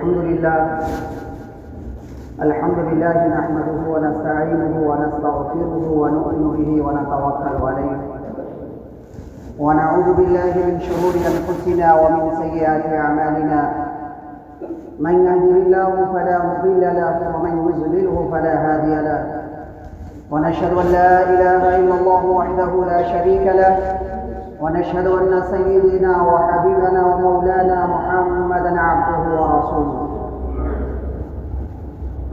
الحمد لله نحمده ونستعينه ونستغفره ونؤمن به ونتوكل عليه ونعوذ بالله من شرور أنفسنا ومن سيئات أعمالنا من يهده الله فلا مضل له ومن يضلله فلا هادي له ونشهد أن لا إله إلا الله وحده لا شريك له ونشهد أن سيدنا وحبيبنا ومولانا محمدا عبده ورسوله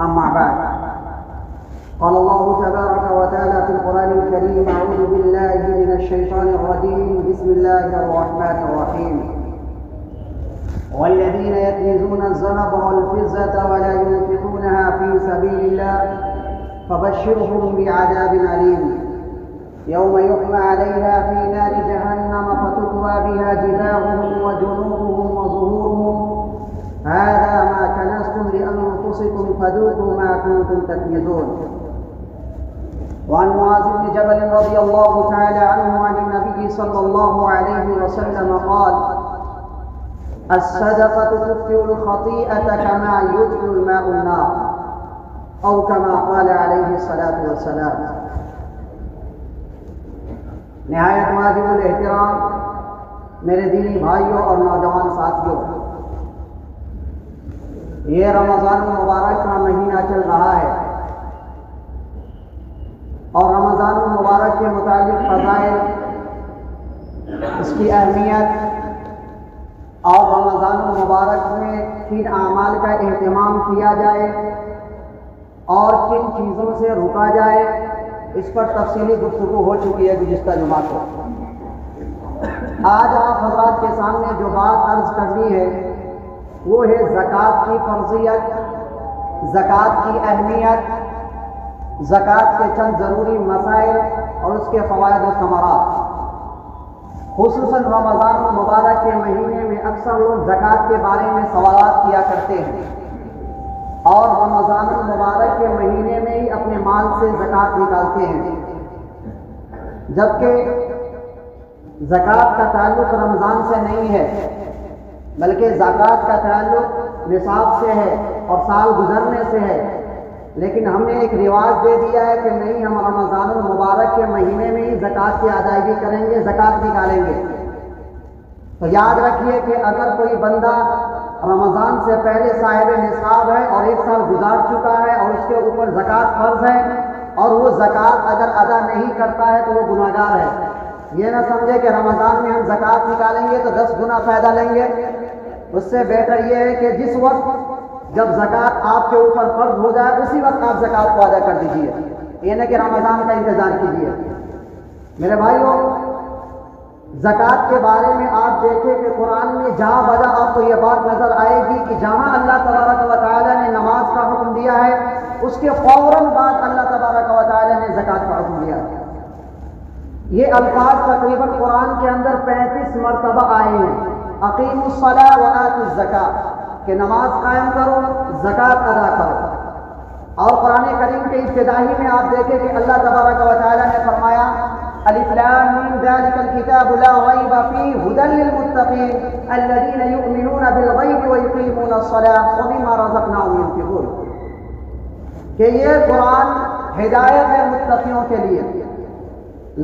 أما بعد قال الله تبارك وتعالى في القرآن الكريم أعوذ بالله من الشيطان الرجيم بسم الله الرحمن الرحيم والذين يكنزون الذهب والفضة ولا ينفقونها في سبيل الله فبشرهم بعذاب أليم يوم يحمى عليها في نار جهنم فتكوى بها جباههم وجنوبهم وظهورهم هذا ما كنزتم لأنفسكم فذوقوا ما كنتم تكنزون. وعن معاذ بن جبل رضي الله تعالى عنه عن النبي صلى الله عليه وسلم قال الصدقة تطفئ الخطيئة كما يطفئ الماء النار أو كما قال عليه الصلاة والسلام. نہایت واجب الاحترام میرے دینی بھائیوں اور نوجوان ساتھیوں، یہ رمضان المبارک کا مہینہ چل رہا ہے اور رمضان المبارک کے متعلق فضائل، اس کی اہمیت اور رمضان المبارک میں کن اعمال کا اہتمام کیا جائے اور کن چیزوں سے رکا جائے، اس پر تفصیلی گفتگو ہو چکی ہے گزشتہ جمعہ کو۔ آج آپ حضرات کے سامنے جو بات عرض کرنی ہے وہ ہے زکوٰۃ کی فرضیت، زکوٰۃ کی اہمیت، زکوٰۃ کے چند ضروری مسائل اور اس کے فوائد و ثمرات۔ خصوصاً رمضان المبارک کے مہینے میں اکثر لوگ زکوٰۃ کے بارے میں سوالات کیا کرتے ہیں اور رمضان المبارک کے مہینے میں ہی اپنے مال سے زکوٰۃ نکالتے ہیں، جبکہ زکوٰۃ کا تعلق رمضان سے نہیں ہے بلکہ زکوٰۃ کا تعلق نصاب سے ہے اور سال گزرنے سے ہے، لیکن ہم نے ایک رواج دے دیا ہے کہ نہیں، ہم رمضان المبارک کے مہینے میں ہی زکوٰۃ کی ادائیگی کریں گے، زکوٰۃ نکالیں گے۔ تو یاد رکھیے کہ اگر کوئی بندہ رمضان سے پہلے صاحب نصاب ہے اور ایک سال گزار چکا ہے اور اس کے اوپر زکوٰۃ فرض ہے اور وہ زکوٰۃ اگر ادا نہیں کرتا ہے تو وہ گناہگار ہے۔ یہ نہ سمجھے کہ رمضان میں ہم زکوٰۃ نکالیں گے تو 10 گنا فائدہ لیں گے۔ اس سے بہتر یہ ہے کہ جس وقت جب زکوٰۃ آپ کے اوپر فرض ہو جائے اسی وقت آپ زکوٰۃ کو ادا کر دیجیے، یہ نہ کہ رمضان کا انتظار کیجیے۔ میرے بھائیوں، زکوٰۃ کے بارے میں آپ دیکھیں کہ قرآن میں جہاں بجا آپ کو یہ بات نظر آئے گی کہ جہاں اللہ تبارک و تعالیٰ نے نماز کا حکم دیا ہے اس کے فوراً بعد اللہ تبارک و تعالیٰ نے زکوٰۃ کا حکم دیا ہے۔ یہ الفاظ تقریباً قرآن کے اندر 35 مرتبہ آئے ہیں، اقیموا الصلاۃ وآتوا الزکاۃ، کہ نماز قائم کرو، زکوٰۃ ادا کرو۔ اور قرآن کریم کے ابتدائی میں آپ دیکھیں کہ اللہ تبارک و تعالیٰ نے فرمایا الف لام میم ذلک الکتاب لا ریب فیہ ھدی للمتقین الذین یؤمنون بالغیب ویقیمون الصلاۃ ومما رزقناہم ينفقون، کہ یہ قرآن ہدایت ہے متقیوں کے لیے۔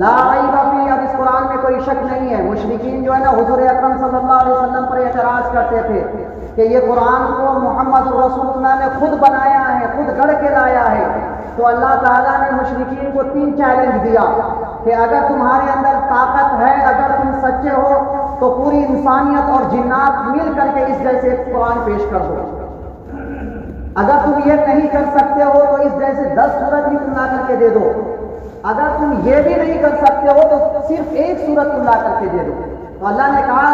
لا ریب فیہ، اب اس قرآن میں کوئی شک نہیں ہے۔ مشرکین جو ہے نا حضور اکرم صلی اللہ علیہ وسلم پر اعتراض کرتے تھے کہ یہ قرآن کو محمد رسول اللہ نے خود بنایا ہے، خود گڑھ کے لایا ہے۔ تو اللہ تعالیٰ نے مشرکین کو 3 چیلنج دیا کہ اگر تمہارے اندر طاقت ہے، اگر تم سچے ہو تو پوری انسانیت اور جنات مل کر کے اس جیسے قرآن پیش کر دو، اگر تم یہ نہیں کر سکتے ہو تو اس جیسے 10 سورت بھی تم لا کر کے دے دو، اگر تم یہ بھی نہیں کر سکتے ہو تو صرف 1 سورت تم لا کر کے دے دو۔ تو اللہ نے کہا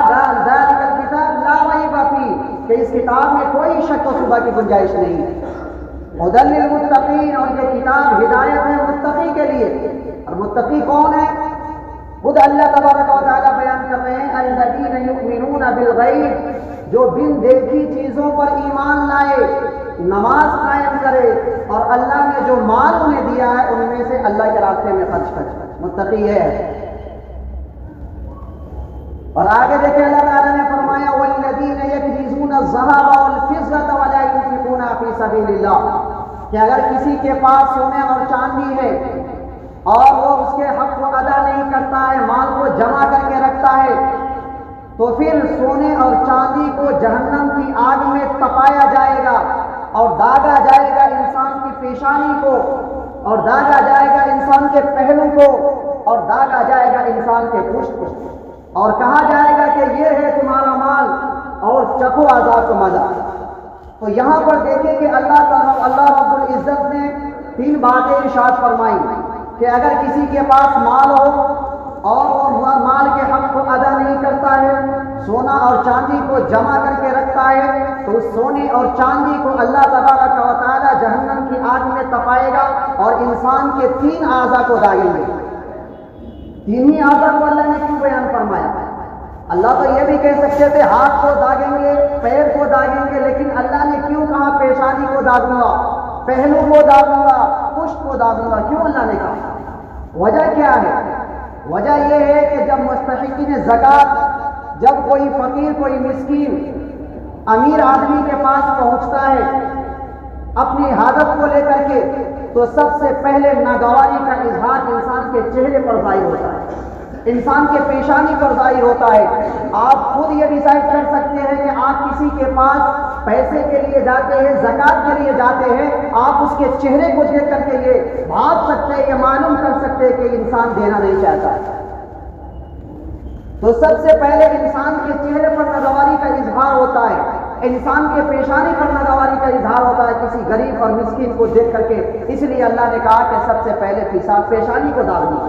ذالک الکتاب لا ریب فیہ، کہ اس کتاب میں کوئی شک و شبہ کی گنجائش نہیں ہے۔ ھدی للمتقین، اور یہ کتاب ہدایت ہے متقی کے لیے۔ اور متقی کون ہے؟ خود اللہ تبارک و تعالیٰ بیان کر رہے ہیں الذین یؤمنون بالغیب، جو بن دیکھی چیزوں پر ایمان لائے، نماز قائم کرے اور اللہ نے جو مال انہیں دیا ہے ان میں سے اللہ کے راستے میں خرچ کرے، متقی ہے۔ اور آگے دیکھیں اللہ تعالیٰ نے فرمایا والذین یکنزون الذهب والفضة کہ اگر کسی کے پاس سونے اور چاندی ہے اور وہ اس کے حق کو ادا نہیں کرتا ہے، مال کو جمع کر کے رکھتا ہے، تو پھر سونے اور چاندی کو جہنم کی آگ میں تپایا جائے گا اور داغا جائے گا انسان کی پیشانی کو، اور داغا جائے گا انسان کے پہلو کو، اور داغا جائے گا انسان کے پشت کو، اور کہا جائے گا کہ یہ ہے تمہارا مال اور چکھو عذاب کا مزہ۔ تو یہاں پر دیکھیں کہ اللہ رب العزت نے 3 باتیں ارشاد فرمائی کہ اگر کسی کے پاس مال ہو اور وہ مال کے حق کو ادا نہیں کرتا ہے، سونا اور چاندی کو جمع کر کے رکھتا ہے، تو اس سونے اور چاندی کو اللہ تبارک و تعالی جہنم کی آگ میں تپائے گا اور انسان کے 3 اعضاء کو داغیں گے۔ 3 ہی اعضاء کو اللہ نے کیوں بیان فرمایا؟ اللہ تو یہ بھی کہہ سکتے تھے ہاتھ کو داغیں گے، پیر کو داغیں گے، لیکن اللہ نے کیوں کہا پیشانی کو داغوں گا، پہلو کو داغوں گا، پشت کو داغوں گا؟ کیوں اللہ نے کہا؟ وجہ کیا ہے؟ وجہ یہ ہے کہ جب مستحقین زکوٰۃ، جب کوئی فقیر، کوئی مسکین امیر آدمی کے پاس پہنچتا ہے اپنی حاجت کو لے کر کے، تو سب سے پہلے ناگواری کا اظہار انسان کے چہرے پر ظاہر ہوتا ہے، انسان کے پیشانی پر ظاہر ہوتا ہے۔ آپ خود یہ ڈیسائیڈ کر سکتے ہیں کہ آپ کسی کے پاس پیسے کے لیے جاتے ہیں، زکوٰۃ کے لیے جاتے ہیں، آپ اس کے چہرے کو دیکھ کر کے یہ بھاپ سکتے ہیں، یہ معلوم کر سکتے ہیں کہ انسان دینا نہیں چاہتا ہے۔ تو سب سے پہلے انسان کے چہرے پر ناگواری کا اظہار ہوتا ہے، انسان کے پیشانی پر ناگواری کا اظہار ہوتا ہے کسی غریب اور مسکین کو دیکھ کر کے۔ اس لیے اللہ نے کہا کہ سب سے پہلے پیشانی کو داغوں گا۔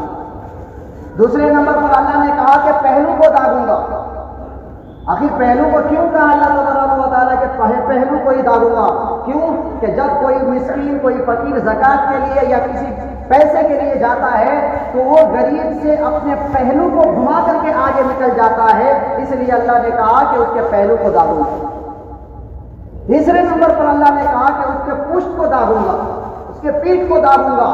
دوسرے نمبر پر اللہ نے کہا کہ پہلو کو داغوں گا۔ آخر پہلو کو کیوں کہا اللہ تبارک و تعالیٰ کہ پہلو کو ہی داغوں گا؟ کیوں کہ جب کوئی مسکین، کوئی فقیر زکوٰۃ کے لیے یا کسی پیسے کے لیے جاتا ہے تو وہ غریب سے اپنے پہلو کو گھما کر کے آگے نکل جاتا ہے، اس لیے اللہ نے کہا کہ اس کے پہلو کو داغوں گا۔ تیسرے نمبر پر اللہ نے کہا کہ اس کے پشت کو داغوں گا، اس کے پیٹھ کو داغوں گا۔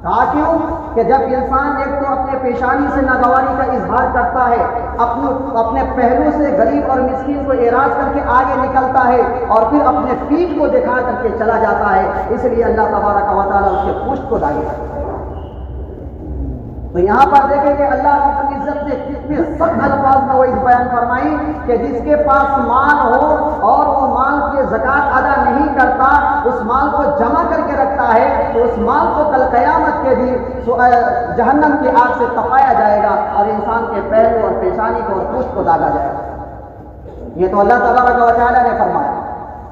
کہا کیوں کہ جب انسان ایک تو اپنے پیشانی سے ناگواری کا اظہار کرتا ہے، اپنے پہلو سے غریب اور مسکین کو اعراض کر کے آگے نکلتا ہے، اور پھر اپنے پیٹھ کو دکھا کر کے چلا جاتا ہے، اس لیے اللہ تبارک و تعالیٰ اس کے پشت کو داغے گا۔ تو یہاں پر دیکھیں کہ اللہ رب العزت نے کتنے سخت الفاظ میں وہ اس بیان فرمائی کہ جس کے پاس مال ہو اور وہ مال کی زکوٰۃ ادا نہیں کرتا، اس مال کو جمع کر کے رکھتا ہے، تو اس مال کو کل قیامت کے دن جہنم کی آگ سے تپایا جائے گا اور انسان کے پہلو اور پیشانی کو اور پشت کو داغا جائے گا۔ یہ تو اللہ تبارک و تعالیٰ نے فرمایا۔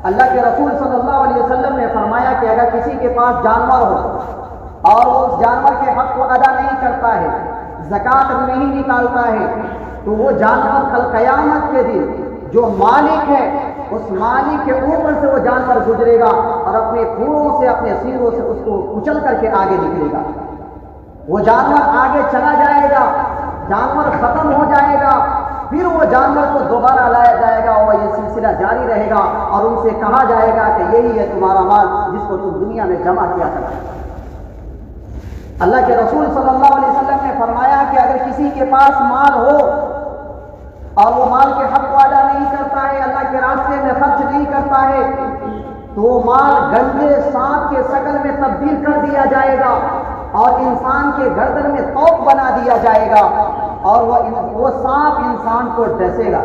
اللہ کے رسول صلی اللہ علیہ وسلم نے فرمایا کہ اگر کسی کے پاس جانور ہو اور وہ اس جانور کے حق کو ادا نہیں کرتا ہے، زکوٰۃ نہیں نکالتا ہے، تو وہ جانور کل قیامت کے دن جو مالک ہے اس مالک کے اوپر سے وہ جانور گزرے گا اور اپنے پھولوں سے، اپنے سینگوں سے اس کو کچل کر کے آگے نکلے گا۔ وہ جانور آگے چلا جائے گا، جانور ختم ہو جائے گا، پھر وہ جانور کو دوبارہ لایا جائے گا اور یہ سلسلہ جاری رہے گا، اور ان سے کہا جائے گا کہ یہی ہے تمہارا مال جس کو تم دنیا میں جمع کیا تھا۔ اللہ کے رسول صلی اللہ علیہ وسلم نے فرمایا کہ اگر کسی کے پاس مال ہو اور وہ مال کے حق کو ادا نہیں کرتا ہے، اللہ کے راستے میں خرچ نہیں کرتا ہے، تو وہ مال گندے سانپ کے شکل میں تبدیل کر دیا جائے گا اور انسان کے گردن میں توق بنا دیا جائے گا، اور وہ سانپ انسان کو ڈسے گا۔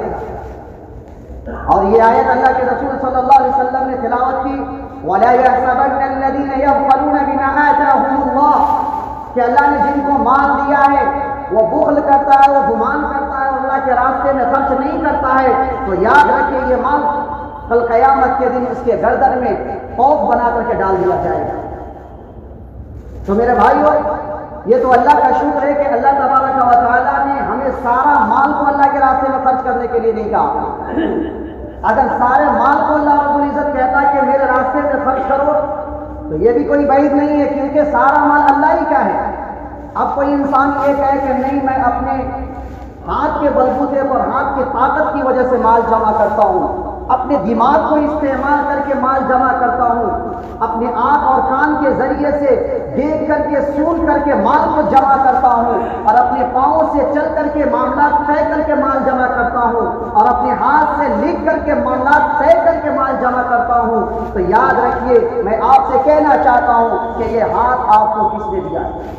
اور یہ آیت اللہ کے رسول صلی اللہ علیہ وسلم نے تلاوت کی، وَلَا يَحْسَبَنَّ الَّذِينَ يَبْخَلُونَ بِمَا آتَاهُمُ اللَّهُ، کہ اللہ نے جن کو مال دیا ہے وہ بخل کرتا ہے، وہ گمان کرتا ہے، اللہ کے راستے میں خرچ نہیں کرتا ہے، تو یاد رکھیں یہ مال کل قیامت کے دن اس کے گردن میں توق بنا کر کے ڈال دیا جائے گا۔ تو میرے بھائیو، یہ تو اللہ کا شکر ہے کہ اللہ تبارک و تعالیٰ نے ہمیں سارا مال کو اللہ کے راستے میں خرچ کرنے کے لیے نہیں کہا۔ اگر سارے مال کو اللہ رب العزت کہتا ہے کہ میرے راستے میں خرچ کرو، تو یہ بھی کوئی بعید نہیں ہے، کیونکہ سارا مال اللہ ہی کا ہے۔ اب کوئی انسان یہ کہے کہ نہیں میں اپنے ہاتھ کے بلبوتے پر، ہاتھ کی طاقت کی وجہ سے مال جمع کرتا ہوں، اپنے دماغ کو استعمال کر کے مال جمع کرتا ہوں، اپنے آنکھ اور کان کے ذریعے سے دیکھ کر کے سن کر کے مال کو جمع کرتا ہوں، اور اپنے پاؤں سے چل کر کے معاملات طے کر کے مال جمع کرتا ہوں، اور اپنے ہاتھ سے لکھ کر کے معاملات طے کر کے مال جمع کرتا ہوں، تو یاد رکھیے میں آپ سے کہنا چاہتا ہوں کہ یہ ہاتھ آپ کو کس نے دیا ہے؟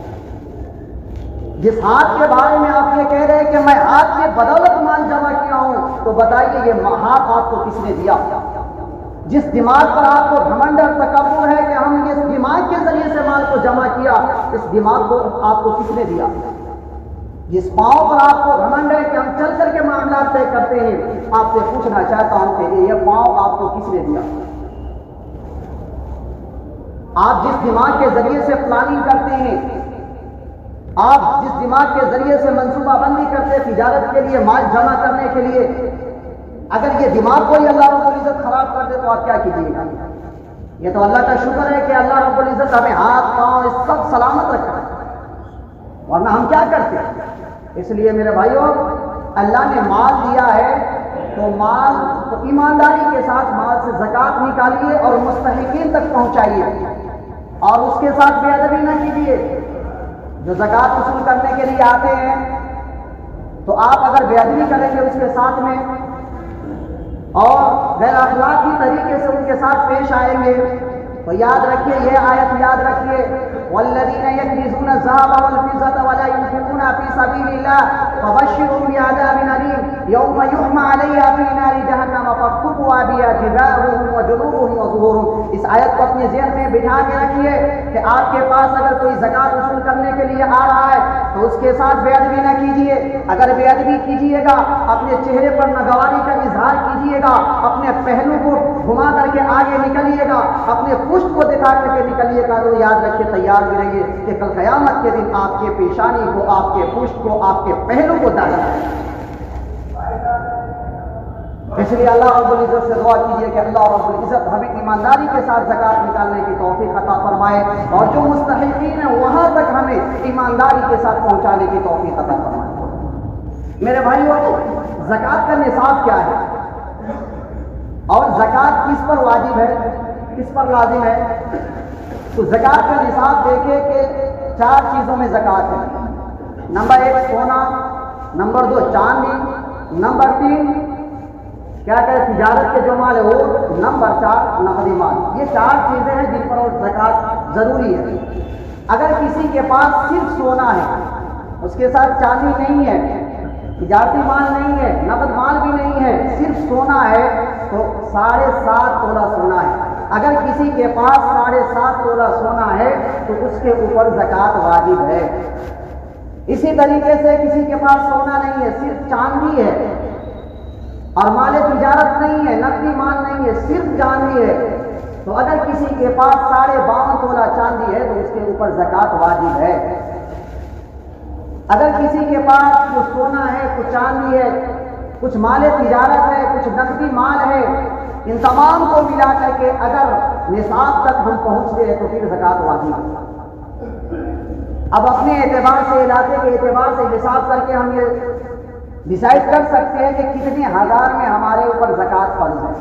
جس ہاتھ کے بارے میں آپ یہ کہہ رہے ہیں کہ میں ہاتھ کے بدولت مال جمع کیا ہوں، تو بتائیے یہ ہاتھ آپ کو کس نے دیا؟ جس دماغ پر آپ کو گھمنڈ اور تکبر ہے کہ ہم اس دماغ کے ذریعے سے مال کو جمع کیا، اس دماغ کو آپ کو کس نے دیا؟ جس پاؤں پر آپ کو گھمنڈ ہے کہ ہم چل کر کے معاملات طے کرتے ہیں، آپ سے پوچھنا چاہتا ہوں کہ یہ پاؤں آپ کو کس نے دیا؟ آپ جس دماغ کے ذریعے سے پلاننگ کرتے ہیں، آپ جس دماغ کے ذریعے سے منصوبہ بندی کرتے ہیں تجارت کے لیے، مال جمع کرنے کے لیے، اگر یہ دماغ کو ہی اللہ رب العزت خراب کر دے تو آپ کیا کیجیے گا؟ یہ تو اللہ کا شکر ہے کہ اللہ رب العزت ہمیں ہاتھ پاؤں سب سلامت رکھا ہے، ورنہ ہم کیا کرتے ہیں؟ اس لیے میرے بھائیوں، اللہ نے مال دیا ہے تو مال تو ایمانداری کے ساتھ مال سے زکوٰۃ نکالیے اور مستحقین تک پہنچائیے، اور اس کے ساتھ بے ادبی نہ کیجیے۔ جو زکوٰۃ وصول کرنے کے لیے آتے ہیں تو آپ اگر بے ادبی کریں گے اس کے ساتھ میں اور غیر اخلاقی طریقے سے ان کے ساتھ پیش آئیں گے تو یاد رکھیے، یہ آیت یاد رکھیے، والذین یکنزون الذهب والفضة ولا ينفقونها في سبيل الله فبشرهم بعذاب أليم يوم يحمى عليها في نار جهنم فتكوى بها جباههم وجنوبهم وظهورهم۔ اس آیت کو اپنے ذہن میں بٹھا کے رکھیے کہ آپ کے پاس اگر کوئی زکوٰۃ وصول کرنے کے لیے آ رہا ہے تو اس کے ساتھ بے ادبی نہ کیجیے۔ اگر بے ادبی کیجیے گا، اپنے چہرے پر ناگواری کا اظہار کیجیے گا، اپنے پہلو کو گھما کر کے آگے نکلیے گا، اپنے پشت کو دکھا کر کے نکلیے گا، تو یاد رکھیے تیار بھی رہیے کہ کل قیامت کے دن آپ کے پیشانی کو، آپ کے پشت کو، آپ کے پہلو کو داغا ہے۔ اس لیے اللہ رب العزت سے دعا کیجیے کہ اللہ رب العزت ہمیں ایمانداری کے ساتھ زکوٰۃ نکالنے کی توفیق عطا فرمائے، اور جو مستحقین ہیں وہاں تک ہمیں ایمانداری کے ساتھ پہنچانے کی توفیق عطا فرمائے۔ میرے بھائیوں، زکوٰۃ کا نصاب کیا ہے اور زکوٰۃ کس پر واجب ہے، کس پر لازم ہے؟ تو زکوٰۃ کا نصاب دیکھیں کہ 4 چیزوں میں زکوٰۃ ہے۔ نمبر 1 سونا، نمبر 2 چاندی، نمبر 3 کیا کہتے تجارت کے جو مال ہے وہ، نمبر 4 نقدی مال۔ یہ 4 چیزیں ہیں جن پر زکوٰۃ ضروری ہے۔ اگر کسی کے پاس صرف سونا ہے، اس کے ساتھ چاندی نہیں ہے، تجارتی مال نہیں ہے، نقد مال بھی نہیں ہے، صرف سونا ہے، تو 7.5 تولہ سونا ہے۔ اگر کسی کے پاس 7.5 تولہ سونا ہے تو اس کے اوپر زکوٰۃ واجب ہے۔ اسی طریقے سے کسی کے پاس سونا نہیں ہے، صرف چاندی ہے اور مال تجارت نہیں ہے، نقدی مال نہیں ہے، صرف چاندی ہے، تو اگر کسی کے پاس 52.5 تولہ چاندی ہے تو اس کے اوپر زکوٰۃ واجب ہے۔ اگر کسی کے پاس کچھ سونا ہے، کچھ چاندی ہے، کچھ مال تجارت ہے، کچھ نقدی مال ہے، ان تمام کو ملا کر کے اگر نصاب تک ہم پہنچتے ہیں تو پھر زکوٰۃ واجب ہے۔ اب اپنے اعتبار سے، علاقے کے اعتبار سے حساب کر کے ہم یہ ڈیسائیڈ کر سکتے ہیں کہ کتنے ہزار میں ہمارے اوپر زکوٰۃ فرض ہے۔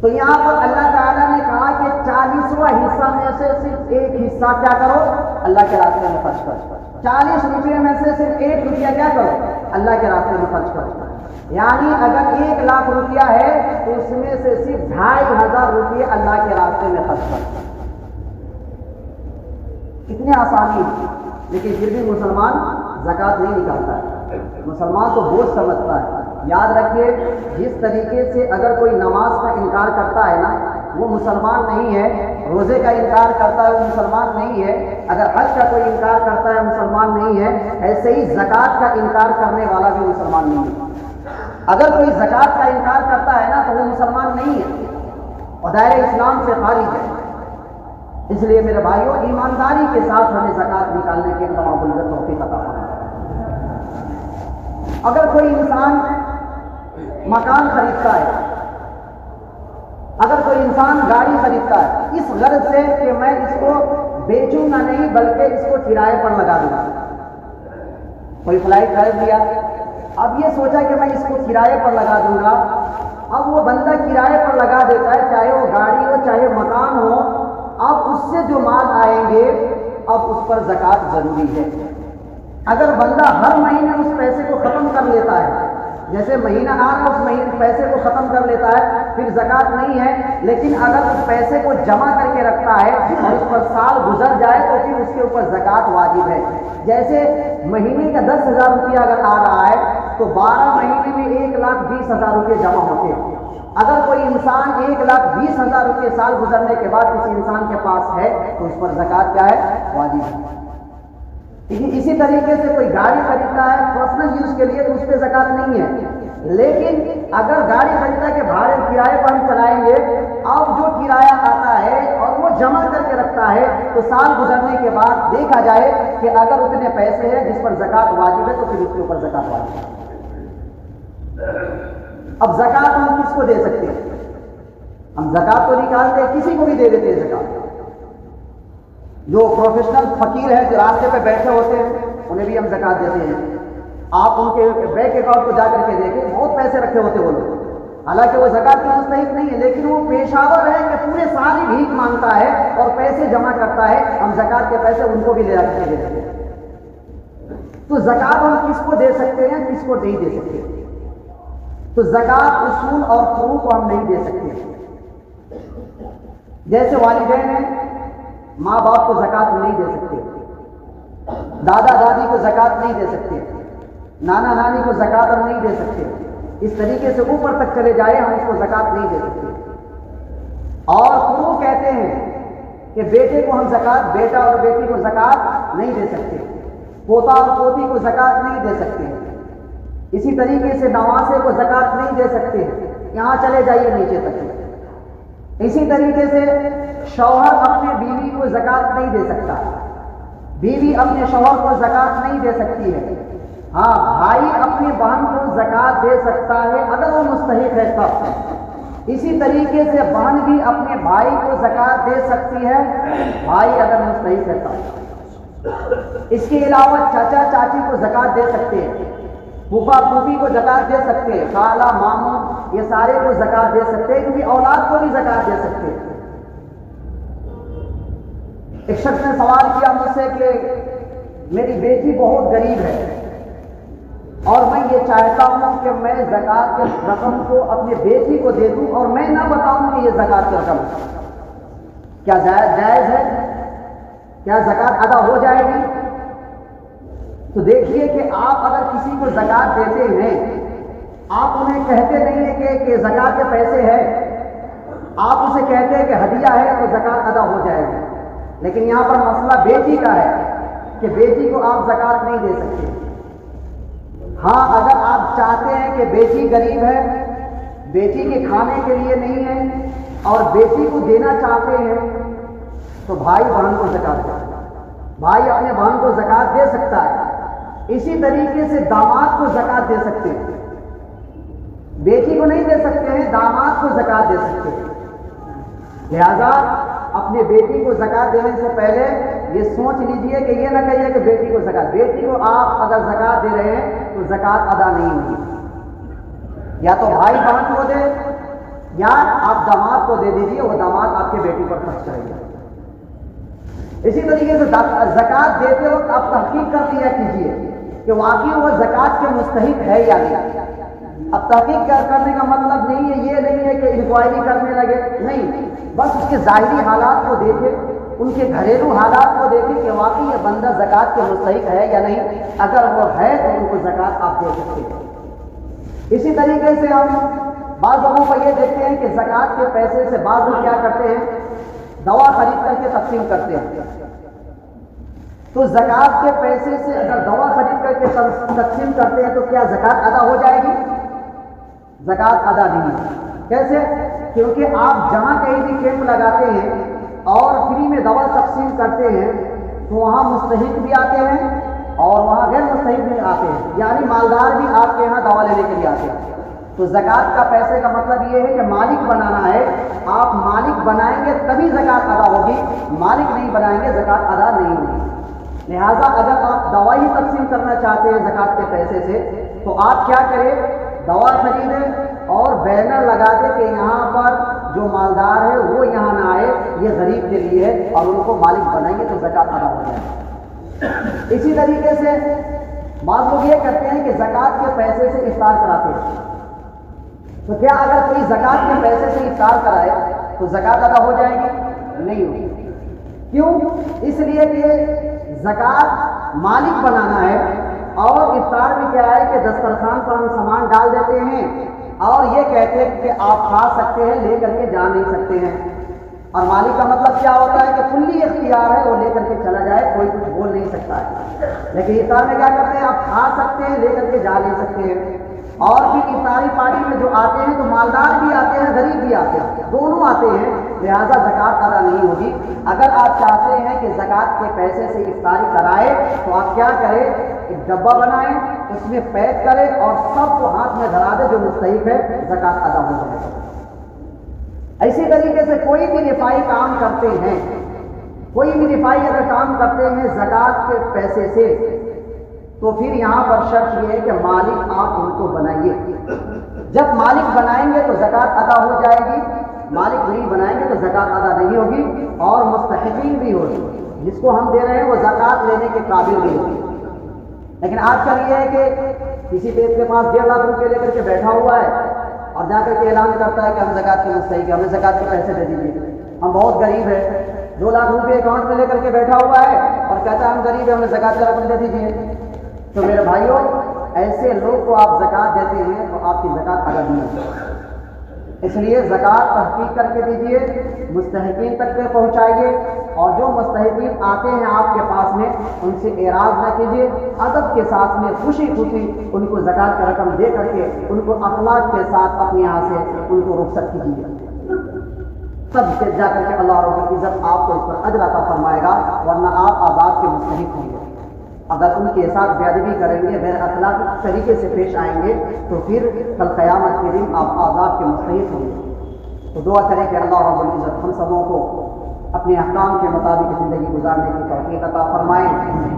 تو یہاں پر اللہ تعالیٰ نے کہا کہ 40واں حصہ میں سے صرف 1 حصہ کیا کرو، اللہ کے راستے میں خرچ کرو۔ 40 روپے میں سے صرف 1 روپیہ کیا کرو، اللہ کے راستے میں خرچ کرو۔ یعنی اگر 1 لاکھ روپیہ ہے تو اس میں سے صرف 2500 روپئے اللہ کے راستے میں خرچ کرو۔ کتنے آسانی، لیکن پھر بھی مسلمان زکوٰۃ نہیں نکالتا ہے، مسلمان تو بوجھ سمجھتا ہے۔ یاد رکھیے، جس طریقے سے اگر کوئی نماز کا انکار کرتا ہے نا وہ مسلمان نہیں ہے، روزے کا انکار کرتا ہے وہ مسلمان نہیں ہے، اگر حج کا کوئی انکار کرتا ہے مسلمان نہیں ہے، ایسے ہی زکوٰۃ کا انکار کرنے والا بھی مسلمان نہیں ہے۔ اگر کوئی زکوٰۃ کا انکار کرتا ہے نا تو وہ مسلمان نہیں ہے اور دائرۂ اسلام سے خارج ہے۔ اس لیے میرے بھائیوں، ایمانداری کے ساتھ ہمیں زکوٰۃ نکالنے کے اللہ رب العزت توفیق عطا فرمائے۔ اگر کوئی انسان مکان خریدتا ہے، اگر کوئی انسان گاڑی خریدتا ہے اس غرض سے کہ میں اس کو بیچوں گا نہیں بلکہ اس کو کرائے پر لگا دوں گا، کوئی فلائٹ خرید لیا، اب یہ سوچا کہ میں اس کو کرائے پر لگا دوں گا. اب وہ بندہ کرائے پر لگا دیتا ہے، چاہے وہ گاڑی ہو چاہے مکان ہو. اب اس سے جو مال آئیں گے اب اس پر زکوٰۃ ضروری ہے. اگر بندہ ہر مہینے اس پیسے کو ختم کر لیتا ہے، جیسے مہینہ آ رہا اس مہینے پیسے کو ختم کر لیتا ہے، پھر زکوٰۃ نہیں ہے. لیکن اگر اس پیسے کو جمع کر کے رکھتا ہے اور اس پر سال گزر جائے تو پھر اس کے اوپر زکوٰۃ واجب ہے. جیسے مہینے کا 10,000 روپیہ اگر آ رہا ہے تو 12 مہینے میں 1,20,000 روپئے جمع ہوتے ہیں. اگر کوئی انسان 1,20,000 روپئے سال گزرنے کے بعد کسی انسان کے پاس ہے تو اس پر زکوٰۃ کیا ہے؟ واجب ہے. اسی طریقے سے کوئی گاڑی خریدتا ہے پرسنل یوز کے لیے تو اس پہ زکوٰۃ نہیں ہے. لیکن اگر گاڑی خریدتا ہے کہ بھاڑے کرائے پر ہم چلائیں گے، اب جو کرایہ آتا ہے اور وہ جمع کر کے رکھتا ہے تو سال گزرنے کے بعد دیکھا جائے کہ اگر اتنے پیسے ہیں جس پر زکوٰۃ واجب ہے تو پھر اس کے اوپر زکوٰۃ واجب ہے. اب زکوٰۃ ہم کس کو دے سکتے ہیں؟ ہم زکوٰۃ تو نکالتے ہیں، کسی کو بھی دے دیتے ہیں زکوٰۃ. جو پروفیشنل فقیر ہیں جو راستے پہ بیٹھے ہوتے ہیں انہیں بھی ہم زکوٰۃ دیتے ہیں. آپ ان کے بینک اکاؤنٹ کو جا کر کے دیکھیں، بہت پیسے رکھے ہوتے وہ لوگ. حالانکہ وہ زکوٰۃ کے مستحق نہیں ہے، لیکن وہ پیشاور ہے کہ پورے سال ہی بھیک مانگتا ہے اور پیسے جمع کرتا ہے. ہم زکوٰۃ کے پیسے ان کو بھی لے کے دے دیتے ہیں. تو زکوٰۃ ہم کس کو دے سکتے ہیں، کس کو نہیں دے سکتے؟ تو زکوٰۃ اصول اور فروع کو ہم نہیں دے سکتے. جیسے والدین ہیں، ماں باپ کو زکوٰۃ نہیں دے سکتے، دادا دادی کو زکوٰۃ نہیں دے سکتے، نانا نانی کو زکوٰۃ ہم نہیں دے سکتے. اس طریقے سے اوپر تک چلے جائے ہم اس کو زکوٰۃ نہیں دے سکتے. اور فروع کہتے ہیں کہ بیٹے کو ہم زکوٰۃ، بیٹا اور بیٹی کو زکوٰۃ نہیں دے سکتے، پوتا اور پوتی کو زکوٰۃ نہیں دے سکتے. اسی طریقے سے نواسے کو زکوٰۃ نہیں دے سکتے. یہاں چلے جائیے نیچے تک. اسی طریقے سے شوہر اپنے بیوی کو زکوٰۃ نہیں دے سکتا، بیوی اپنے شوہر کو زکوٰۃ نہیں دے سکتی ہے. ہاں، بھائی اپنی بہن کو زکوٰۃ دے سکتا ہے اگر وہ مستحق ہے تب. اسی طریقے سے بہن بھی اپنے بھائی کو زکوٰۃ دے سکتی ہے، بھائی اگر مستحق ہے تب. اس کے علاوہ چاچا چاچی کو زکوٰۃ دے سکتے ہیں، پھوپھا پھوپھی کو زکوٰۃ دے سکتے ہیں، خالہ ماموں یہ سارے کو زکوٰۃ دے سکتے ہیں، کیونکہ اولاد کو بھی زکوٰۃ دے سکتے ہیں. ایک شخص نے سوال کیا مجھ سے کہ میری بیٹی بہت غریب ہے اور میں یہ چاہتا ہوں کہ میں زکوٰۃ کے رقم کو اپنی بیٹی کو دے دوں اور میں نہ بتاؤں کہ یہ زکوٰۃ کی رقم کیا جائز ہے؟ کیا زکوٰۃ ادا ہو جائے گی؟ تو دیکھیے کہ آپ اگر کسی کو زکوٰۃ دیتے ہیں، آپ انہیں کہتے نہیں ہیں کہ زکوٰۃ کے پیسے ہیں، آپ اسے کہتے ہیں کہ ہدیہ ہے تو زکوٰۃ ادا ہو جائے گی. لیکن یہاں پر مسئلہ بیٹی کا ہے کہ بیٹی کو آپ زکوٰۃ نہیں دے سکتے. ہاں، اگر آپ چاہتے ہیں کہ بیٹی غریب ہے، بیٹی کے کھانے کے لیے نہیں ہے اور بیٹی کو دینا چاہتے ہیں تو بھائی بہن کو زکوٰۃ دے. بھائی اپنے بہن کو زکوٰۃ دے سکتا ہے. اسی طریقے سے داماد کو زکوٰۃ دے سکتے ہیں. بیٹی کو نہیں دے سکتے ہیں، داماد کو زکوٰۃ دے سکتے ہیں. لہذا اپنے بیٹی کو زکوٰۃ دینے سے پہلے یہ سوچ لیجئے کہ یہ نہ کہیے کہ بیٹی کو زکوٰۃ. بیٹی کو آپ اگر زکوٰۃ دے رہے ہیں تو زکوٰۃ ادا نہیں ہوگی. یا تو بھائی بہن کو دے یا آپ داماد کو دے دیجیے، وہ داماد آپ کے بیٹی پر خرچ کرے گا. اسی طریقے سے زکوٰۃ دیتے وقت آپ تحقیق کر لیا کیجیے کہ واقعی وہ زکوٰۃ کے مستحق ہے یا نہیں. اب تحقیق کرنے کا مطلب نہیں ہے، یہ نہیں ہے کہ انکوائری کرنے لگے، نہیں، بس اس کے ظاہری حالات کو دیکھے، ان کے گھریلو حالات کو دیکھیں کہ واقعی یہ بندہ زکوٰۃ کے مستحق ہے یا نہیں. اگر وہ ہے تو ان کو زکوٰۃ آپ دے سکتے ہیں. اسی طریقے سے ہم بعض لوگوں کو یہ دیکھتے ہیں کہ زکوٰۃ کے پیسے سے بعض لوگ کیا کرتے ہیں، دوا خرید کر کے تقسیم کرتے ہیں. تو زکوٰۃ کے پیسے سے اگر دوا خرید کر کے تقسیم کرتے ہیں تو کیا زکوٰۃ ادا ہو جائے گی؟ زکوٰۃ ادا نہیں. کیسے؟ کیونکہ آپ جہاں کہیں بھی کیمپ لگاتے ہیں اور فری میں دوا تقسیم کرتے ہیں تو وہاں مستحق بھی آتے ہیں اور وہاں غیر مستحق بھی آتے ہیں، یعنی مالدار بھی آپ کے یہاں دوا لینے کے لیے آتے ہیں. تو زکوٰۃ کا پیسے کا مطلب یہ ہے کہ مالک بنانا ہے. آپ مالک بنائیں گے تبھی زکوٰۃ ادا ہوگی، مالک نہیں بنائیں گے زکوٰۃ ادا نہیں ہوگی. لہٰذا اگر آپ دوائی تقسیم کرنا چاہتے ہیں زکوٰۃ کے پیسے سے تو آپ کیا کریں، دوا خریدیں اور بینر لگا دیں کہ یہاں پر جو مالدار ہے وہ یہاں نہ آئے، یہ غریب کے لیے ہے، اور ان کو مالک بنائیں گے تو زکوٰۃ ادا ہو جائے۔ اسی طریقے سے بعض لوگ یہ کرتے ہیں کہ زکوٰۃ کے پیسے سے افطار کراتے ہیں، تو کیا اگر کوئی زکوٰۃ کے پیسے سے افطار کرائے تو زکوٰۃ ادا ہو جائے گی؟ نہیں ہوگی۔ کیوں؟ اس لیے کہ زکوٰۃ مالک بنانا ہے، اور افطار میں کیا ہے کہ دسترخوان پر ہم سامان ڈال دیتے ہیں اور یہ کہتے ہیں کہ آپ کھا سکتے ہیں، لے کر کے جا نہیں سکتے ہیں۔ اور مالک کا مطلب کیا ہوتا ہے کہ کلی اختیار ہے، وہ لے کر کے چلا جائے، کوئی کچھ بول نہیں سکتا ہے۔ لیکن افطار میں کیا کرتے ہیں، آپ کھا سکتے ہیں، لے کر کے جا نہیں سکتے ہیں۔ اور پھر افطاری پارٹی میں جو آتے ہیں تو مالدار بھی آتے ہیں، غریب بھی آتے ہیں، دونوں آتے ہیں، لہذا زکوٰۃ ادا نہیں ہوگی۔ اگر آپ چاہتے ہیں کہ زکوٰۃ کے پیسے سے افطاری کرائے تو آپ کیا کریں، ایک ڈبہ بنائیں، اس میں پیک کریں اور سب کو ہاتھ میں دھرا دیں، جو مستحق ہے زکوٰۃ ادا ہو جائے گا۔ اسی طریقے سے کوئی بھی رفائی کام کرتے ہیں، کوئی بھی رفائی اگر کام کرتے ہیں زکوٰۃ کے پیسے سے، تو پھر یہاں پر شرط یہ ہے کہ مالک آپ ان کو بنائیے۔ جب مالک بنائیں گے تو زکوٰۃ ادا ہو جائے گی، مالک نہیں بنائیں گے تو زکوٰۃ ادا نہیں ہوگی، اور مستحقین بھی ہوگی، جس کو ہم دے رہے ہیں وہ زکوٰۃ لینے کے قابل نہیں ہوگی۔ لیکن آج کل یہ ہے کہ کسی دیش کے پاس 1.5 لاکھ روپے لے کر کے بیٹھا ہوا ہے اور جا کر کے اعلان کرتا ہے کہ ہم زکوٰۃ کے مستحق ہیں، ہمیں زکوٰۃ کے پیسے دے دیجیے، ہم بہت غریب ہیں۔ 2 لاکھ روپے اکاؤنٹ میں لے کر کے بیٹھا ہوا ہے اور کہتا ہے ہم غریب ہیں، ہمیں زکوٰۃ کا رقم دے دیجیے۔ تو میرے بھائیوں، ایسے لوگ کو آپ زکوٰۃ دیتے ہیں تو آپ کی زکوٰۃ ادا نہیں ہوتی۔ اس لیے زکوٰۃ تحقیق کر کے دیجیے، مستحقین تک پہ پہنچائیے، اور جو مستحقین آتے ہیں آپ کے پاس میں ان سے اعراض نہ کیجیے، ادب کے ساتھ میں خوشی خوشی ان کو زکوٰۃ کا رقم دے کر کے ان کو اخلاق کے ساتھ اپنے یہاں سے ان کو رخصت کیجیے، تب سے جا کر کے اللہ رب العزت آپ کو اس پر اجر عطا فرمائے گا، ورنہ آپ عذاب کے مستحق ہوں گے۔ اگر ان کے ساتھ بے ادبی کریں گے، غیر اخلاقی طریقے سے پیش آئیں گے، تو پھر کل قیامت کے دن آپ عذاب کے مستحق ہوں گے۔ تو دعا کریں کہ اللہ رب العزت ہم سبوں کو اپنے احکام کے مطابق زندگی گزارنے کی توفیق عطا فرمائیں،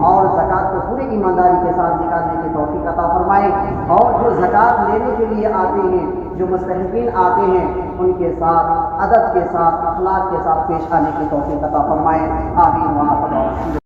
اور زکوٰۃ کو پوری ایمانداری کے ساتھ نکالنے کی توفیق عطا فرمائیں، اور جو زکوٰۃ لینے کے لیے آتے ہیں، جو مستحقین آتے ہیں، ان کے ساتھ ادب کے ساتھ اخلاق کے ساتھ پیش آنے کی توفیق عطا فرمائیں۔ آمین۔